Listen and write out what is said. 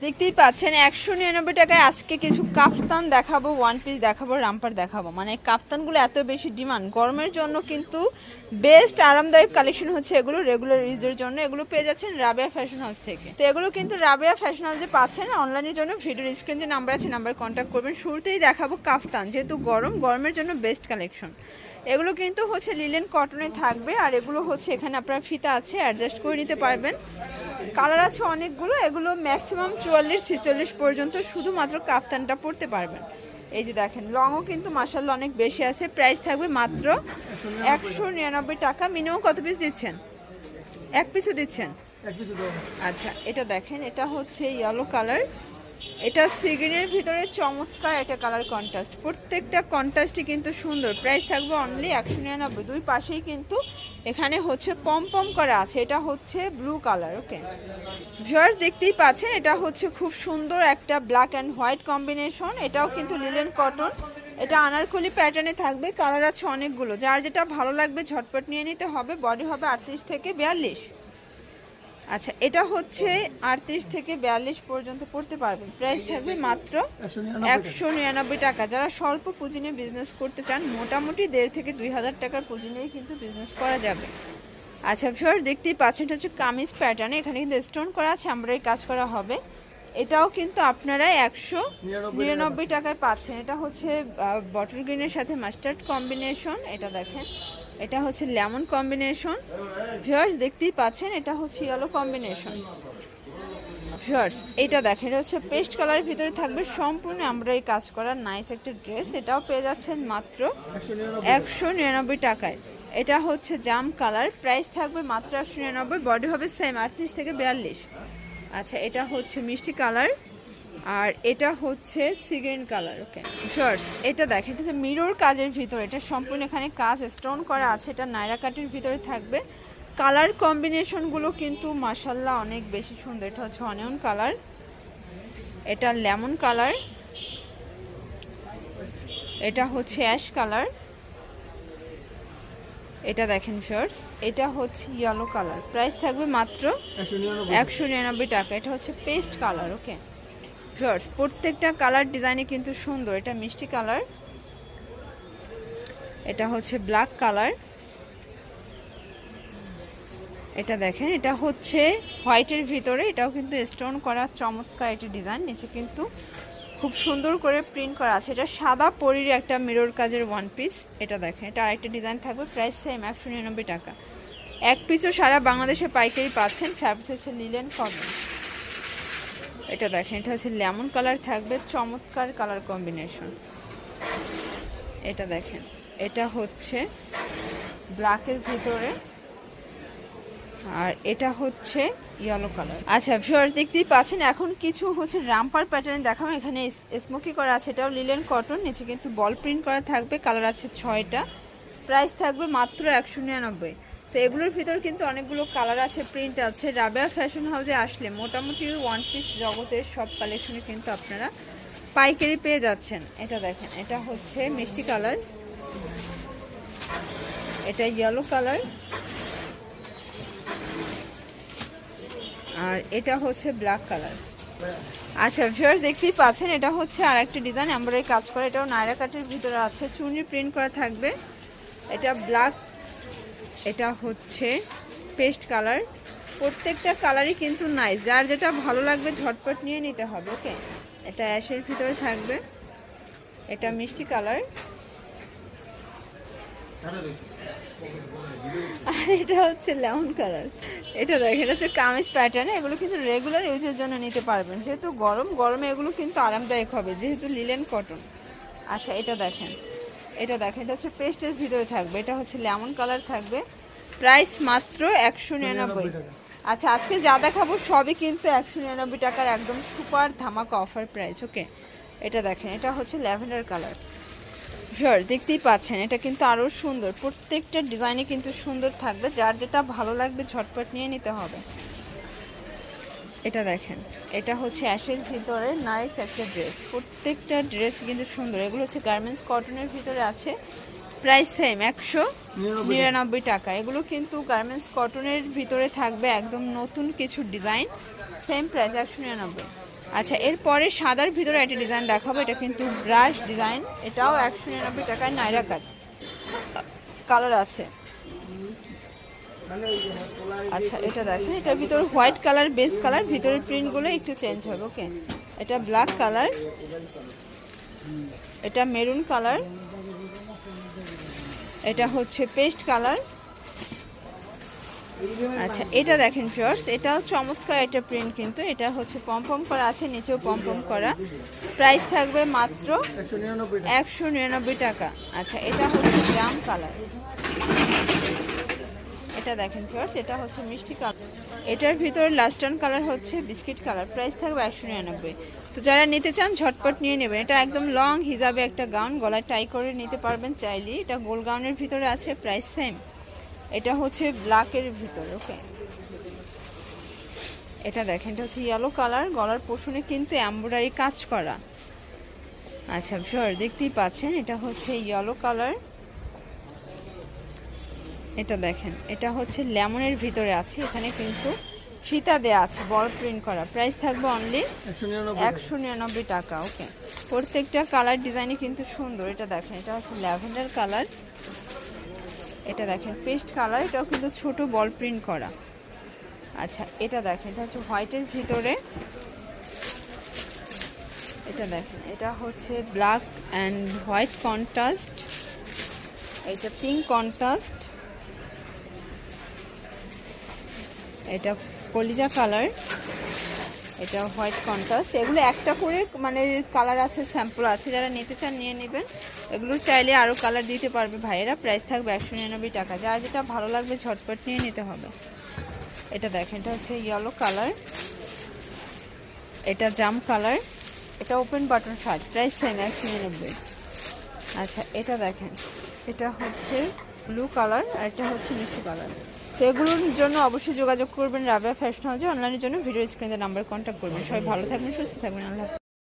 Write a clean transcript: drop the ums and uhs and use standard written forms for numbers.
দেখতেই পাচ্ছেন 199 টাকায় আজকে কিছু কাফতান দেখাবো, ওয়ান পিস দেখাবো, রামপার দেখাবো। মানে কাফতানগুলো এত বেশি ডিমান্ড, গরমের জন্য কিন্তু বেস্ট আরামদায়ক কালেকশন হচ্ছে এগুলো। রেগুলার ইউজের জন্য এগুলো পেয়ে যাচ্ছেন রাবেয়া ফ্যাশন হাউস থেকে। তো এগুলো কিন্তু রাবেয়া ফ্যাশন হাউসে পাচ্ছেন। অনলাইনের জন্য ভিডিওর স্ক্রিন যে নাম্বার আছে নাম্বার কন্ট্যাক্ট করবেন। শুরুতেই দেখাবো কাফতান, যেহেতু গরমের জন্য বেস্ট কালেকশন। এগুলো কিন্তু হচ্ছে লিলেন কটনে থাকবে, আর এগুলো হচ্ছে এখানে আপনার ফিতা আছে, অ্যাডজাস্ট করে নিতে পারবেন। কালার আছে অনেকগুলো, এগুলো ম্যাক্সিমাম 44-46 পর্যন্ত শুধুমাত্র কাফতানটা পরতে পারবেন। এই যে দেখেন, লংও কিন্তু মাশাআল্লাহ অনেক বেশি আছে। প্রাইস থাকবে মাত্র 199 টাকা। মিনিমাম কত পিস দিচ্ছেন? এক পিসও দিচ্ছেন? আচ্ছা, এটা দেখেন, এটা হচ্ছে ইয়েলো কালার, এটা সিগ্রিনের ভিতরে চমৎকার একটা কালার কন্ট্রাস্ট। প্রত্যেকটা কন্ট্রাস্টই কিন্তু সুন্দর। প্রাইস থাকবে অনলি 199। দুই পাশেই কিন্তু এখানে হচ্ছে পম পম করা আছে। এটা হচ্ছে ব্লু কালার। ওকে ভিউয়ার্স, দেখতেই পাচ্ছেন, এটা হচ্ছে খুব সুন্দর একটা ব্ল্যাক অ্যান্ড হোয়াইট কম্বিনেশন। এটাও কিন্তু লিলেন কটন, এটা আনারকলি প্যাটার্নে থাকবে। কালার আছে অনেকগুলো, যার যেটা ভালো লাগবে ঝটপট নিয়ে নিতে হবে। বডি হবে 38 থেকে 42। আচ্ছা, এটা হচ্ছে 38 থেকে 42 পর্যন্ত পড়তে পারবেন। প্রাইস থাকবে মাত্র 199 টাকা। যারা স্বল্প পুঁজি নিয়ে বিজনেস করতে চান, মোটামুটি 1.5 থেকে 2,000 টাকার পুঁজি নিয়েই কিন্তু বিজনেস করা যাবে। আচ্ছা ভিউয়ার, দেখতেই পাচ্ছেন, এটা হচ্ছে কামিজ প্যাটার্নে, এখানে কিন্তু স্টোন করা আছে, এমব্রয়ডারি কাজ করা হবে। এটাও কিন্তু আপনারা 199 টাকায় পাচ্ছেন। এটা হচ্ছে বটল গ্রিনের সাথে মাস্টার্ড কম্বিনেশন। এটা দেখেন, এটা হচ্ছে লেমন কম্বিনেশন। ভিউয়ার্স, দেখতেই পাচ্ছেন, এটা হচ্ছে ইয়েলো কম্বিনেশন। ভিউয়ার্স, এটা দেখেন, এটা হচ্ছে পেস্ট কালারের ভিতরে থাকবে, সম্পূর্ণ এমব্রয়ডারি কাজ করা নাইস একটা ড্রেস। এটাও পেয়ে যাচ্ছেন মাত্র 199 টাকায়। এটা হচ্ছে জাম কালার, প্রাইস থাকবে মাত্র 199। বডি হবে সেম 38 থেকে 42। আচ্ছা, এটা হচ্ছে মিষ্টি কালার, আর এটা হচ্ছে সিগ্রিন কালার। ওকে শর্টস, এটা দেখেন, এটা হচ্ছে মিরর কাজের ভিতরে, এটা সম্পূর্ণ এখানে কাজ স্টোন করা আছে। এটা নাইরা কাটের ভিতরে থাকবে। কালার কম্বিনেশনগুলো কিন্তু মাশাআল্লাহ অনেক বেশি সুন্দর। এটা হচ্ছে অনিয়ন কালার, এটা লেমন কালার, এটা হচ্ছে অ্যাশ কালার, এটা দেখেন শর্টস, এটা হচ্ছে ইয়েলো কালার। প্রাইস থাকবে মাত্র 199 টাকা। এটা হচ্ছে পেস্ট কালার। ওকে শর্টস, প্রত্যেকটা কালার ডিজাইনে কিন্তু সুন্দর। এটা মিষ্টি কালার, এটা হচ্ছে ব্ল্যাক কালার, এটা দেখেন, এটা হচ্ছে হোয়াইটের ভিতরে, এটাও কিন্তু স্টোন করা চমৎকার একটা ডিজাইন। নিচে কিন্তু খুব সুন্দর করে প্রিন্ট করা আছে। এটা সাদা পরির একটা মিরর কাজের ওয়ান পিস। এটা দেখেন, এটা আরেকটা ডিজাইন থাকবে। প্রাইস সেম 199 টাকা। এক পিসও সারা বাংলাদেশে পাইকারি পাচ্ছেন। ফ্যাব্রিক হচ্ছে লিলেন কটন। এটা দেখেন, এটা হচ্ছে লেমন কালার থাকবে, চমৎকার কালার কম্বিনেশন। এটা দেখেন, এটা হচ্ছে ব্ল্যাকের ভিতরে, আর এটা হচ্ছে ইয়েলো কালার। আচ্ছা ভিউয়ার্স, দেখতেই পাচ্ছেন, এখন কিছু হচ্ছে রামপার প্যাটার্ন দেখাবো। এখানে স্মোকি করা আছে, এটাও লিলেন কটন, নিচে কিন্তু বল প্রিন্ট করা থাকবে। কালার আছে 6টা। প্রাইস থাকবে মাত্র 199। তো এগুলোর ভিতর কিন্তু অনেকগুলো কালার আছে, প্রিন্ট আছে। রাবেয়া ফ্যাশন হাউসে আসলে মোটামুটি ওয়ান পিস জগতের সব কালেকশনে কিন্তু আপনারা পাইকারি পেয়ে যাচ্ছেন। এটা দেখেন, এটা হচ্ছে মিষ্টি কালার, এটা ইয়েলো কালার, আর এটা হচ্ছে ব্ল্যাক কালার। আচ্ছা ভিউয়ার্স, দেখতেই পাচ্ছেন, এটা হচ্ছে আরেকটা ডিজাইন, এমব্রয়ডারি কাজ করা। এটাও নাইরা কাটের ভিতরে আছে, চুনরি প্রিন্ট করা থাকবে। এটা ব্ল্যাক, এটা হচ্ছে পেস্ট কালার। প্রত্যেকটা কালারই কিন্তু নাইস, যার যেটা ভালো লাগবে ঝটপট নিয়ে নিতে হবে। ওকে, এটা অ্যাশের ভিতরে থাকবে, এটা মিষ্টি কালার, আর এটা হচ্ছে লেমন কালার। এটা দেখেন, এটা হচ্ছে কামিজ প্যাটার্নে। এগুলো কিন্তু রেগুলার ইউজের জন্য নিতে পারবেন, যেহেতু গরমে এগুলো কিন্তু আরামদায়ক হবে, যেহেতু লিলেন কটন। আচ্ছা, এটা দেখেন, এটা দেখেন, এটা হচ্ছে পেস্টের ভিতরে থাকবে, এটা হচ্ছে লেমন কালার থাকবে। প্রাইস মাত্র 199। আচ্ছা, আজকে যা দেখাবো সবই কিন্তু 199 টাকার একদম সুপার ধামাকা অফার প্রাইস। ওকে, এটা দেখেন, এটা হচ্ছে ল্যাভেন্ডার কালার। শিওর, দেখতেই পাচ্ছেন, এটা কিন্তু আরও সুন্দর। প্রত্যেকটা ডিজাইনে কিন্তু সুন্দর থাকবে, যার যেটা ভালো লাগবে ঝটপট নিয়ে নিতে হবে। এটা দেখেন, এটা হচ্ছে অ্যাশের ভিতরে নাইস একটা ড্রেস। প্রত্যেকটা ড্রেস কিন্তু সুন্দর। এগুলো হচ্ছে গার্মেন্টস কটনের ভিতরে আছে। প্রাইস সেম 199 টাকা। এগুলো কিন্তু গার্মেন্টস কটনের ভিতরে থাকবে, একদম নতুন কিছু ডিজাইন। Same price 199। আচ্ছা, এরপরে সাদার ভিতরে একটা ডিজাইন দেখাবো, এটা কিন্তু ব্রাশ ডিজাইন, এটাও 199 টাকায় নাইরা কাট কালার আছে। আচ্ছা, এটা দেখেন, এটার ভিতরে হোয়াইট কালার বেস কালার, ভিতরের প্রিন্টগুলো একটু চেঞ্জ হবে। ওকে, এটা ব্ল্যাক কালার, এটা মেরুন কালার, এটা হচ্ছে পেস্ট কালার। আচ্ছা, এটা দেখেন ভিউয়ার্স, এটাও চমৎকার একটা প্রিন্ট, কিন্তু এটা হচ্ছে পমপম করা আছে, নিচেও পমপম করা। প্রাইস থাকবে মাত্র 199 টাকা। আচ্ছা, এটা হচ্ছে জাম কালার, এটা দেখেন ভিউয়ার্স, এটা হচ্ছে মিষ্টি কালার, এটার ভিতরে লাস্টার্ন কালার হচ্ছে বিস্কিট কালার। প্রাইস থাকবে 199। তো যারা নিতে চান ঝটপট নিয়ে নেবেন। এটা একদম লং হিজাবে একটা গাউন, গলায় টাই করে নিতে পারবেন চাইলে। এটা গোল গাউনের ভিতরে আছে, প্রাইস সেম। এটা হচ্ছে ব্ল্যাকের ভিতরে। ওকে, এটা দেখেন, এটা হচ্ছে ইয়েলো কালার, গলার পোর্শনে কিন্তু এমব্রয়ডারি কাজ করা। আচ্ছা ভিউয়ার, দেখতেই পাচ্ছেন, এটা হচ্ছে ইয়েলো কালার। এটা দেখেন, এটা হচ্ছে লেমনের ভিতরে আছে, এখানে কিন্তু ফিতা দেয়া আছে, বল প্রিন্ট করা। প্রাইস থাকবে অনলি 199 টাকা। ওকে, প্রত্যেকটা কালার ডিজাইনই কিন্তু সুন্দর। এটা দেখেন, এটা হচ্ছে ল্যাভেন্ডার কালার, এটা দেখেন পেস্ট কালার, এটাও কিন্তু ছোট বল প্রিন্ট করা। আচ্ছা, এটা দেখেন, এটা হচ্ছে হোয়াইটের ভিতরে, এটা দেখেন, এটা হচ্ছে ব্ল্যাক অ্যান্ড হোয়াইট কন্ট্রাস্ট, এটা পিঙ্ক কন্ট্রাস্ট, এটা কলিজা কালার, এটা হোয়াইট কন্ট্রাস্ট। এগুলো একটা করে মানে কালার আছে, স্যাম্পল আছে, যারা নিতে চান নিয়ে নেবেন। এগুলো চাইলে আরও কালার দিতে পারবে ভাইয়েরা। প্রাইস থাকবে 199 টাকা। যার যেটা ভালো লাগবে ঝটপট নিয়ে নিতে হবে। এটা দেখেন, এটা হচ্ছে ইয়েলো কালার, এটা জাম কালার, এটা open button shirt, price same 199। আচ্ছা, এটা দেখেন, এটা হচ্ছে ব্লু কালার, আর এটা হচ্ছে মিষ্টি কালার। তো এগুলোর জন্য অবশ্যই যোগাযোগ করবেন রাবেয়া ফ্যাশন হাউসে। অনলাইনের জন্য ভিডিও স্ক্রিনে নাম্বার কন্ট্যাক্ট করবেন। সবাই ভালো থাকবেন, সুস্থ থাকবেন, আল্লাহ হাফেজ।